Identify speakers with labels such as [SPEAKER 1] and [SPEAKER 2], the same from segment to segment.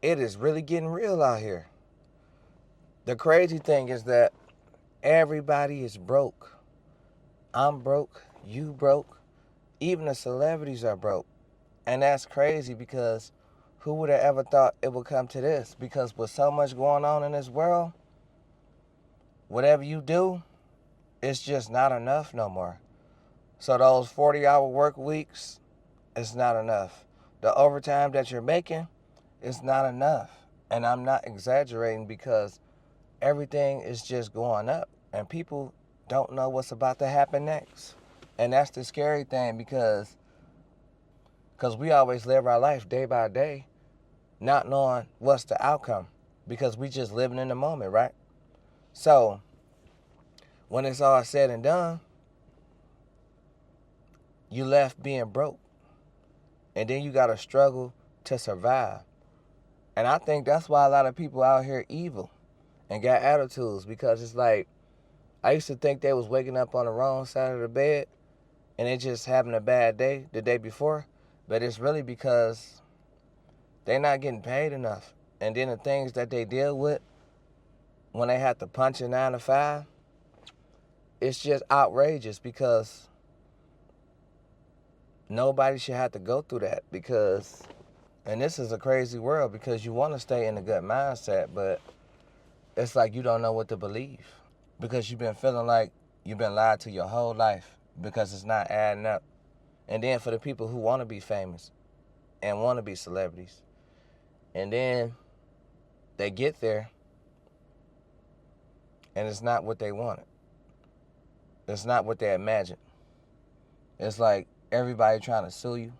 [SPEAKER 1] it is really getting real out here. The crazy thing is that everybody is broke. I'm broke. You broke. Even the celebrities are broke. And that's crazy because who would have ever thought it would come to this? Because with so much going on in this world, whatever you do, it's just not enough no more. So those 40-hour work weeks, it's not enough. The overtime that you're making, it's not enough. And I'm not exaggerating because everything is just going up. And people don't know what's about to happen next. And that's the scary thing because we always live our life day by day not knowing what's the outcome because we just living in the moment, right? So when it's all said and done, you left being broke. And then you got to struggle to survive. And I think that's why a lot of people out here evil and got attitudes because it's like, I used to think they was waking up on the wrong side of the bed and they just having a bad day the day before. But it's really because they're not getting paid enough. And then the things that they deal with when they have to punch a 9 to 5, it's just outrageous because nobody should have to go through that because, and this is a crazy world because you want to stay in a good mindset, but it's like you don't know what to believe because you've been feeling like you've been lied to your whole life because it's not adding up. And then for the people who want to be famous and want to be celebrities, and then they get there and it's not what they wanted. It's not what they imagined. It's like everybody trying to sue you.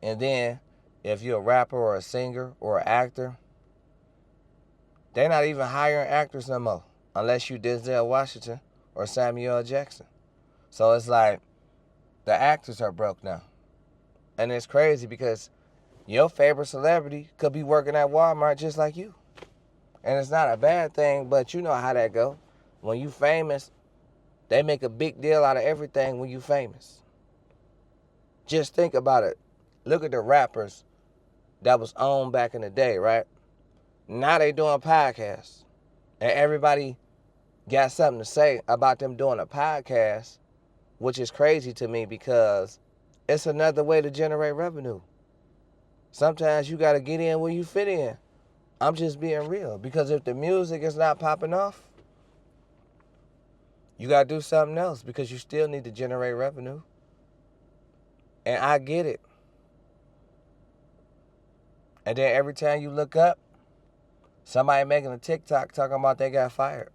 [SPEAKER 1] And then if you're a rapper or a singer or an actor, they're not even hiring actors no more unless you Denzel Washington or Samuel L. Jackson. So it's like the actors are broke now. And it's crazy because your favorite celebrity could be working at Walmart just like you. And it's not a bad thing, but you know how that go. When you famous, they make a big deal out of everything when you famous. Just think about it. Look at the rappers that was on back in the day, right? Now they doing podcasts. And everybody got something to say about them doing a podcast, which is crazy to me because it's another way to generate revenue. Sometimes you got to get in where you fit in. I'm just being real because if the music is not popping off, you got to do something else because you still need to generate revenue. And I get it. And then every time you look up, somebody making a TikTok talking about they got fired.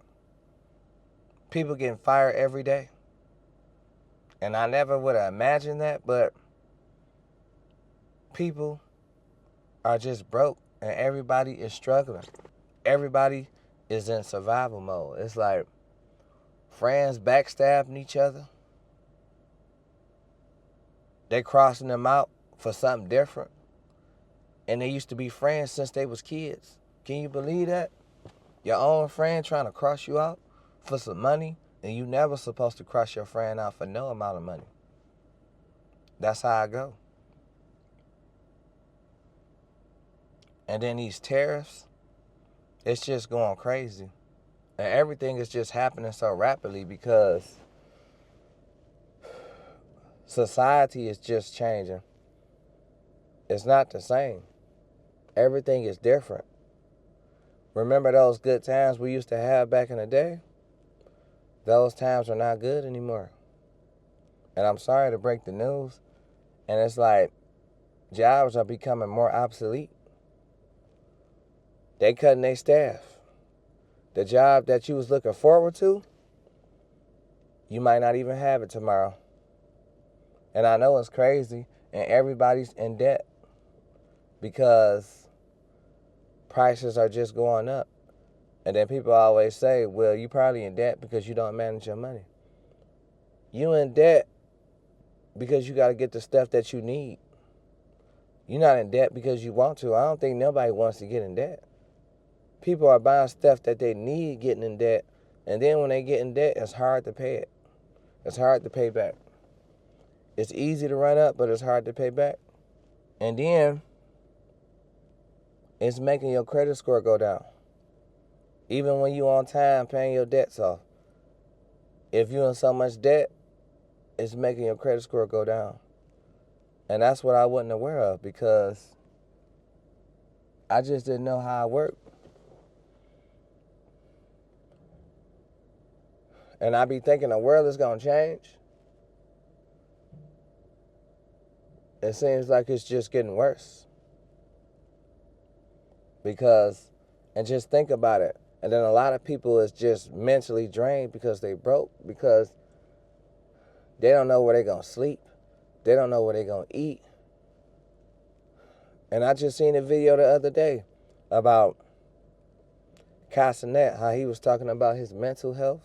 [SPEAKER 1] People getting fired every day. And I never would have imagined that, but people are just broke and everybody is struggling. Everybody is in survival mode. It's like friends backstabbing each other. They crossing them out for something different. And they used to be friends since they was kids. Can you believe that? Your own friend trying to cross you out for some money, and you never supposed to cross your friend out for no amount of money. That's how I go. And then these tariffs, it's just going crazy. And everything is just happening so rapidly because society is just changing. It's not the same. Everything is different. Remember those good times we used to have back in the day? Those times are not good anymore. And I'm sorry to break the news. And it's like jobs are becoming more obsolete. They cutting their staff. The job that you was looking forward to, you might not even have it tomorrow. And I know it's crazy, and everybody's in debt because prices are just going up. And then people always say, well, you probably in debt because you don't manage your money. You in debt because you got to get the stuff that you need. You're not in debt because you want to. I don't think nobody wants to get in debt. People are buying stuff that they need getting in debt. And then when they get in debt, it's hard to pay it. It's hard to pay back. It's easy to run up, but it's hard to pay back. And then It's making your credit score go down. Even when you on time paying your debts off. If you're in so much debt, it's making your credit score go down. And that's what I wasn't aware of because I just didn't know how it worked. And I be thinking the world is going to change. It seems like it's just getting worse. Because, and just think about it. And then a lot of people is just mentally drained because they broke. Because they don't know where they're going to sleep. They don't know where they're going to eat. And I just seen a video the other day about Castanet, how he was talking about his mental health.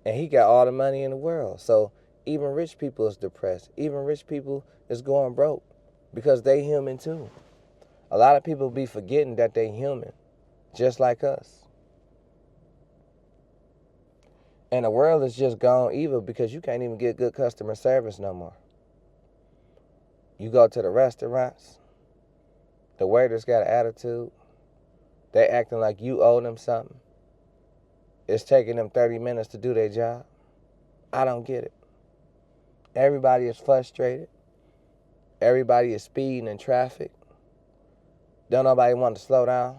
[SPEAKER 1] And he got all the money in the world. So even rich people is depressed. Even rich people is going broke because they human too. A lot of people be forgetting that they human, just like us. And the world is just gone evil because you can't even get good customer service no more. You go to the restaurants, the waiters got an attitude. They acting like you owe them something. It's taking them 30 minutes to do their job. I don't get it. Everybody is frustrated. Everybody is speeding in traffic. Don't nobody want to slow down.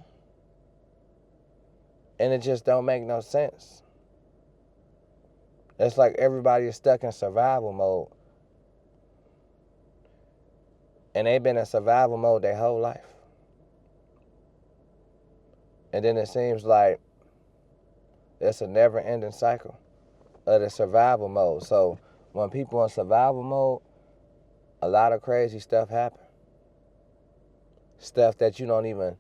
[SPEAKER 1] And it just don't make no sense. It's like everybody is stuck in survival mode. And they've been in survival mode their whole life. And then it seems like it's a never-ending cycle of the survival mode. So when people in survival mode, a lot of crazy stuff happens. Stuff that you don't even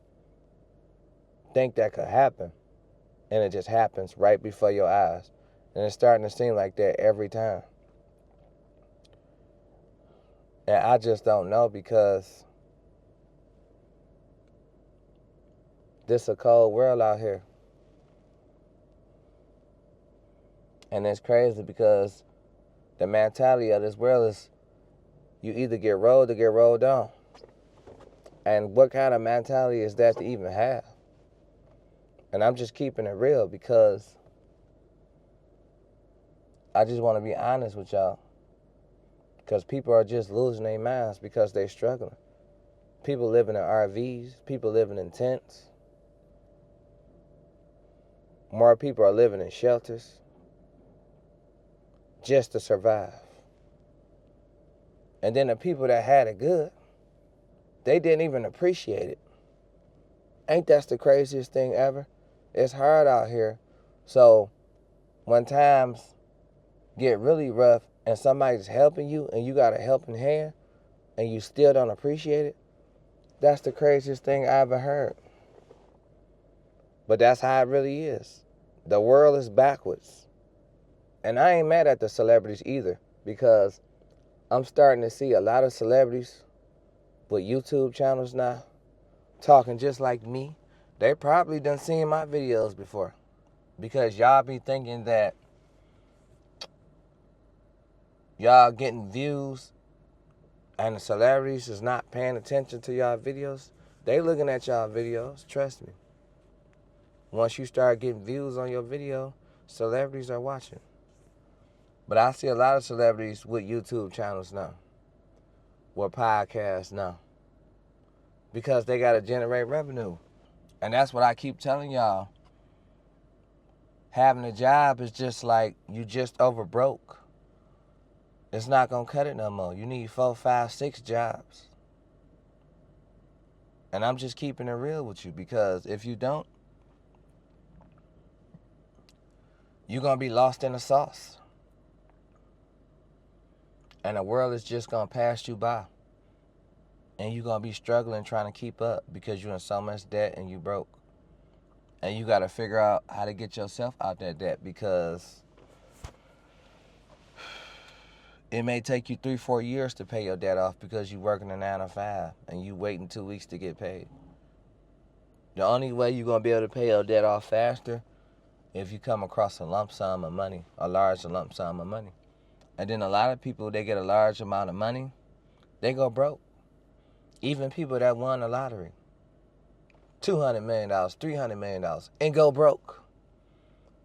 [SPEAKER 1] think that could happen. And it just happens right before your eyes. And it's starting to seem like that every time. And I just don't know because this is a cold world out here. And it's crazy because the mentality of this world is you either get rolled or get rolled on. And what kind of mentality is that to even have? And I'm just keeping it real because I just want to be honest with y'all. Because people are just losing their minds because they're struggling. People living in RVs, people living in tents. More people are living in shelters just to survive. And then the people that had it good, they didn't even appreciate it. Ain't that the craziest thing ever? It's hard out here. So when times get really rough and somebody's helping you and you got a helping hand and you still don't appreciate it, that's the craziest thing I ever heard. But that's how it really is. The world is backwards. And I ain't mad at the celebrities either because I'm starting to see a lot of celebrities with YouTube channels now talking just like me. They probably done seen my videos before because y'all be thinking that y'all getting views and the celebrities is not paying attention to y'all videos. They looking at y'all videos, trust me. Once you start getting views on your video, celebrities are watching. But I see a lot of celebrities with YouTube channels now, with podcasts now, because they got to generate revenue. And that's what I keep telling y'all. Having a job is just like you just over broke. It's not going to cut it no more. You need 4, 5, 6 jobs. And I'm just keeping it real with you because if you don't, you're going to be lost in the sauce. And the world is just going to pass you by. And you're going to be struggling trying to keep up because you're in so much debt and you broke. And you got to figure out how to get yourself out that debt because it may take you 3, 4 years to pay your debt off because you're working a 9 to 5 and you waiting 2 weeks to get paid. The only way you're going to be able to pay your debt off faster if you come across a lump sum of money, a large lump sum of money. And then a lot of people, they get a large amount of money, they go broke. Even people that won the lottery. $200 million, $300 million, and go broke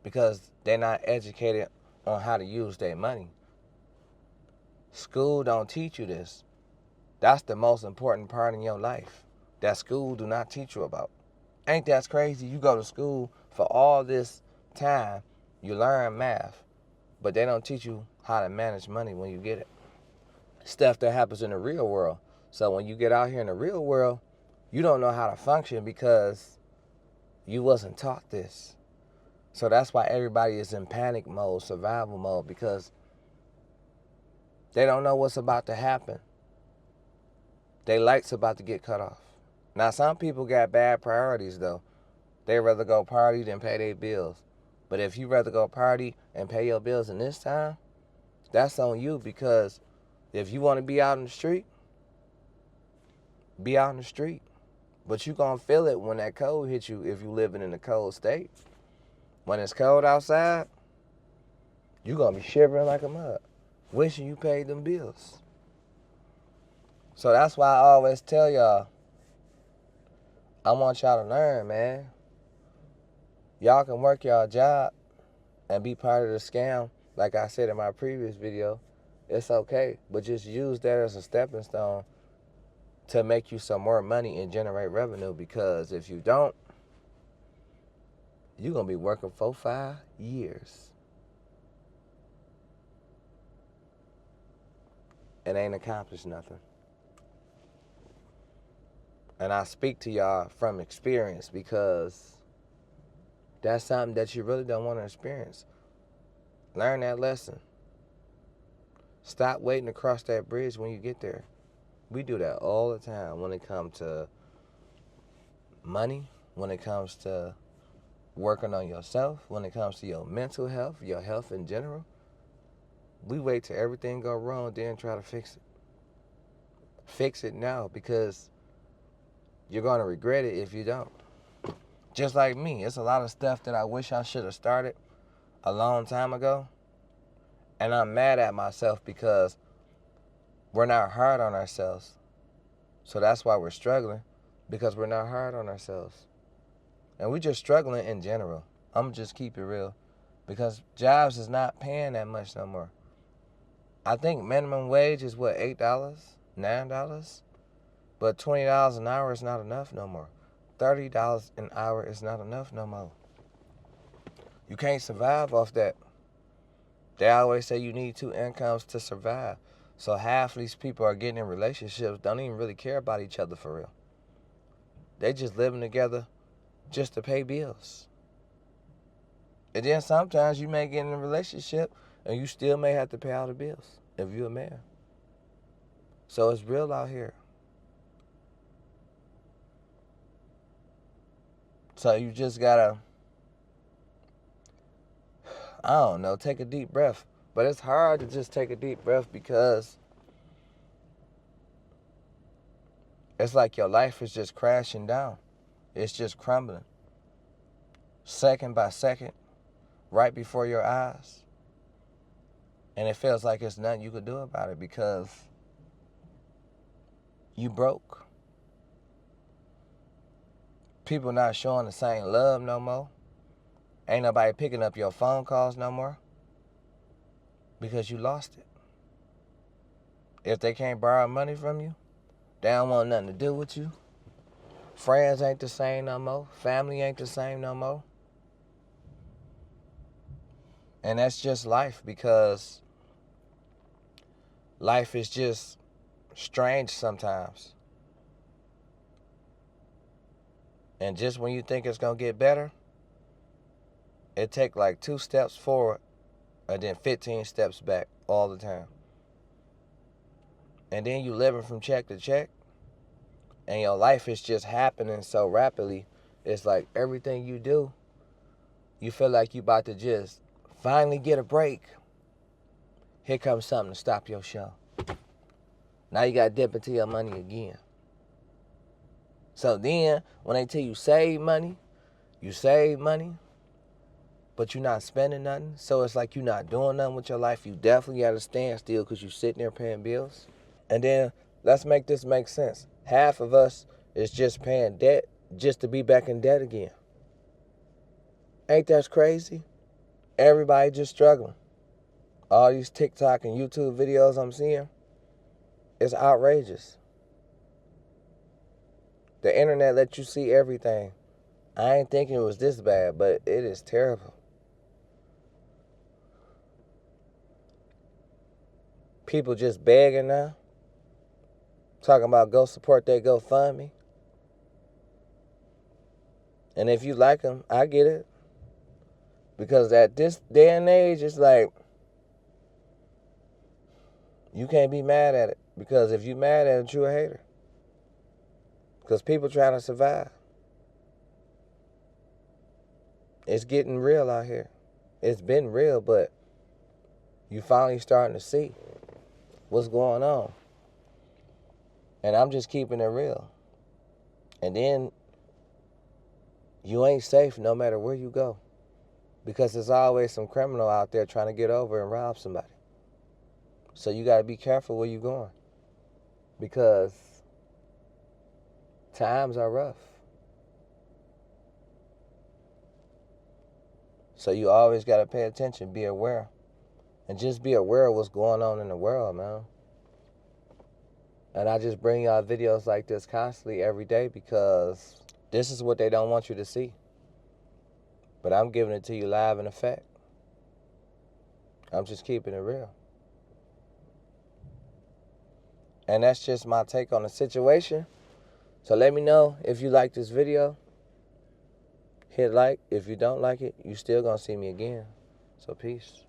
[SPEAKER 1] because they're not educated on how to use their money. School don't teach you this. That's the most important part in your life that school do not teach you about. Ain't that crazy? You go to school for all this time, you learn math, but they don't teach you how to manage money when you get it. Stuff that happens in the real world. So when you get out here in the real world, you don't know how to function because you wasn't taught this. So that's why everybody is in panic mode, survival mode, because they don't know what's about to happen. Their light's about to get cut off. Now, some people got bad priorities, though. They'd rather go party than pay their bills. But if you rather go party and pay your bills in this time, that's on you, because if you want to be out in the street, be out in the street. But you going to feel it when that cold hits you if you living in a cold state. When it's cold outside, you going to be shivering like a mug, wishing you paid them bills. So that's why I always tell y'all, I want y'all to learn, man. Y'all can work y'all job and be part of the scam. Like I said in my previous video, it's okay. But just use that as a stepping stone to make you some more money and generate revenue. Because if you don't, you're going to be working 4-5 years and ain't accomplished nothing. And I speak to y'all from experience because that's something that you really don't want to experience. Learn that lesson. Stop waiting to cross that bridge when you get there. We do that all the time when it comes to money, when it comes to working on yourself, when it comes to your mental health, your health in general. We wait till everything go wrong, then try to fix it. Fix it now, because you're going to regret it if you don't. Just like me, it's a lot of stuff that I wish I should have started a long time ago. And I'm mad at myself because we're not hard on ourselves. So that's why we're struggling, because we're not hard on ourselves. And we're just struggling in general. I'm just keep it real, because jobs is not paying that much no more. I think minimum wage is what, $8, $9? But $20 an hour is not enough no more. $30 an hour is not enough no more. You can't survive off that. They always say you need 2 incomes to survive. So half of these people are getting in relationships, don't even really care about each other for real. They just living together just to pay bills. And then sometimes you may get in a relationship and you still may have to pay all the bills if you're a man. So it's real out here. So you just gotta, I don't know, take a deep breath. But it's hard to just take a deep breath because it's like your life is just crashing down. It's just crumbling. Second by second, right before your eyes. And it feels like it's nothing you could do about it because you broke. People not showing the same love no more. Ain't nobody picking up your phone calls no more because you lost it. If they can't borrow money from you, they don't want nothing to do with you. Friends ain't the same no more. Family ain't the same no more. And that's just life, because life is just strange sometimes. And just when you think it's going to get better, it take like 2 steps forward and then 15 steps back all the time. And then you living from check to check, and your life is just happening so rapidly. It's like everything you do, you feel like you about to just finally get a break. Here comes something to stop your show. Now you got to dip into your money again. So then, when they tell you save money, but you're not spending nothing. So it's like you're not doing nothing with your life. You definitely got to stand still because you're sitting there paying bills. And then, let's make this make sense. Half of us is just paying debt, just to be back in debt again. Ain't that crazy? Everybody just struggling. All these TikTok and YouTube videos I'm seeing, it's outrageous. The internet lets you see everything. I ain't thinking it was this bad, but it is terrible. People just begging now. Talking about go support their GoFundMe. And if you like them, I get it. Because at this day and age, it's like, you can't be mad at it. Because if you mad at it, you a hater. Because people trying to survive. It's getting real out here. It's been real, but you finally starting to see what's going on. And I'm just keeping it real. And then you ain't safe no matter where you go. Because there's always some criminal out there trying to get over and rob somebody. So you got to be careful where you're going. Because times are rough. So you always got to pay attention, be aware. And just be aware of what's going on in the world, man. And I just bring y'all videos like this constantly every day because this is what they don't want you to see. But I'm giving it to you live in effect. I'm just keeping it real. And that's just my take on the situation. So let me know if you like this video. Hit like. If you don't like it, you still gonna see me again. So peace.